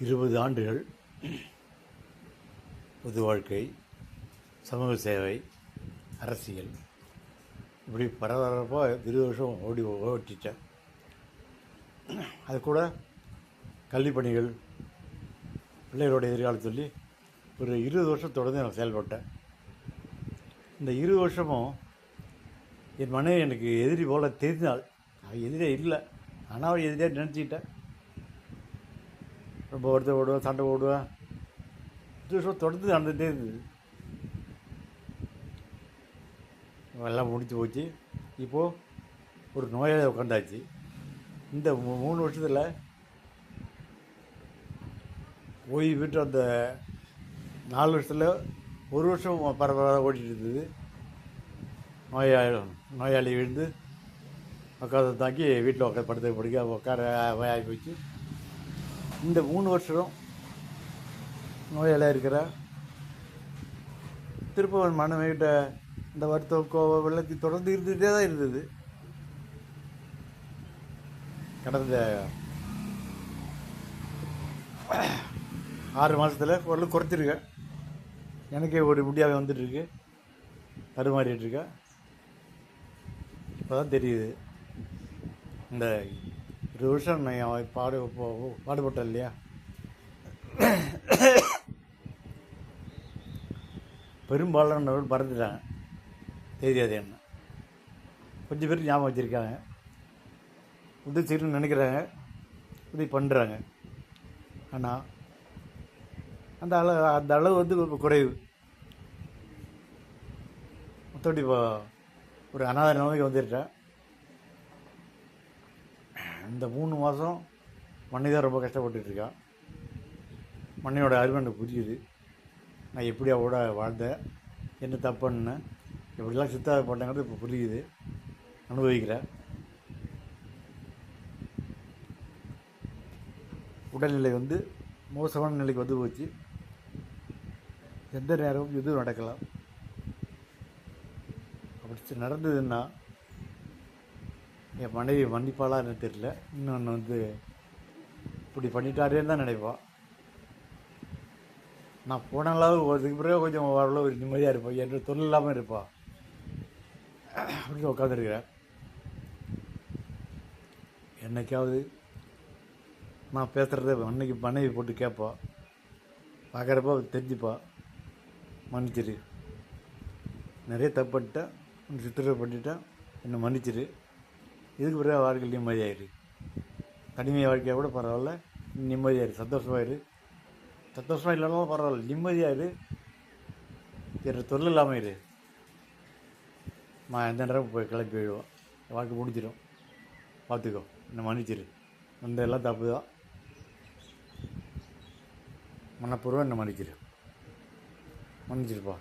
20 ஆண்டுகள் பொது வாழ்க்கை, சமூக சேவை, அரசியல், இப்படி பரபரப்பாக 20 வருஷம் ஓட்டிட்டேன். அது கூட கல்விப் பணிகள், பிள்ளைகளோட எதிர்காலம் சொல்லி ஒரு 20 வருஷம் தொடர்ந்து நான் செயல்பட்டேன். இந்த 20 வருஷமும் என் மனைவி எனக்கு எதிரி போல தெரிந்தாள். அவள் எதிரே இல்லை, ஆனால் அவள் எதிரியாக நினச்சிக்கிட்டேன். ரொம்ப வருத்தம் ஓடுவேன், சண்டை ஓடுவேன். 20 வருஷம் தொடர்ந்து நடந்துகிட்டே இருந்தது. எல்லாம் முடிச்சு போச்சு. இப்போது ஒரு நோயாளியாக உட்காந்தாச்சு. இந்த 3 வருஷத்தில் ஓய்வு பெற்று அந்த 4 வருஷத்தில் 1 வருஷம் பரபரப்பாக ஓடிட்டு இருந்தது. நோயாளி விழுந்து உட்காந்து தாக்கி வீட்டில் உட்கார ஆகி போச்சு. இந்த 3 வருஷம் நோயாளியாக இருக்கிற திரும்ப மனைவிகிட்ட இந்த வருத்தம், கோபம், வெள்ளத்தில் தொடர்ந்து இருந்துகிட்டே தான் இருந்தது. கடந்த 6 மாதத்தில் ஓரளவு குறைச்சிருக்கேன். எனக்கே ஒரு முடியாமல் வந்துட்டுருக்கு, தடுமாறிட்டுருக்கேன். இப்போ தான் தெரியுது, இந்த 20 வருஷம் நான் பாடுபட்டேன் இல்லையா. பெரும்பாலானவர்கள் மறந்துட்டாங்க, தெரியாது என்ன. கொஞ்சம் பேர் ஞாபகம் வச்சுருக்காங்க, உதவி செய்யணும்னு நினைக்கிறாங்க, உதவி பண்ணுறாங்க. ஆனால் அந்த அளவு வந்து இப்போ குறைவு. மற்றபடி இப்போ ஒரு அனாதை நிலைமைக்கு வந்துட்டேன். இந்த 3 மாதம் மண்ணி தான் ரொம்ப கஷ்டப்பட்டுருக்கான். மண்ணியோட அருமை எனக்கு புரியுது. நான் எப்படி அவளோட வாழ்ந்தேன், என்ன தப்புன்னு, எப்படிலாம் சித்தா பண்ணேங்கிறது இப்போ புரியுது, அனுபவிக்கிறேன். உடல்நிலை வந்து மோசமான நிலைக்கு வந்து போச்சு. எந்த நேரமும் எதுவும் நடக்கலாம். அப்படி நடந்ததுன்னா என் மனைவி மன்னிப்பாளான்னு தெரியல. இன்னொன்று வந்து இப்படி பண்ணிட்டாரேன்னு தான் நினைப்பான். நான் போனாலும் அதுக்கு பிறகு கொஞ்சம் ஓரளவு ஒரு நிம்மதியாக இருப்பேன், என்ற தொழில் இல்லாமல் இருப்பாள் அப்படின்னு உட்காந்துருக்கிறேன். என்னைக்காவது நான் பேசுகிறத அன்னைக்கு மனைவி போட்டு கேட்பாள், பார்க்குறப்ப தெரிஞ்சுப்பா, மன்னிச்சிரு, நிறைய தப்பு பண்ணிட்டேன், சித்திரை பண்ணிட்டேன், என்னை மன்னிச்சிரு, இதுக்கு பிறகு வாழ்க்கையில் நிம்மதியாயிரு, தனிமை வாழ்க்கையாக கூட பரவாயில்ல, நிம்மதியாயிரு, சந்தோஷமாக இல்லைனாலும் பரவாயில்ல, நிம்மதியாயிரு, என்ற தொழில் இல்லாமல் இரு. நான் எந்த நேரம் போய் கிளம்பி போயிடுவோம், வாழ்க்கை முடிஞ்சிடும், பார்த்துக்கோ, என்னை மன்னிச்சிரு, அந்த எல்லாம் தப்பு தான், மனப்பூர்வம் என்னை மன்னிச்சிருப்பா.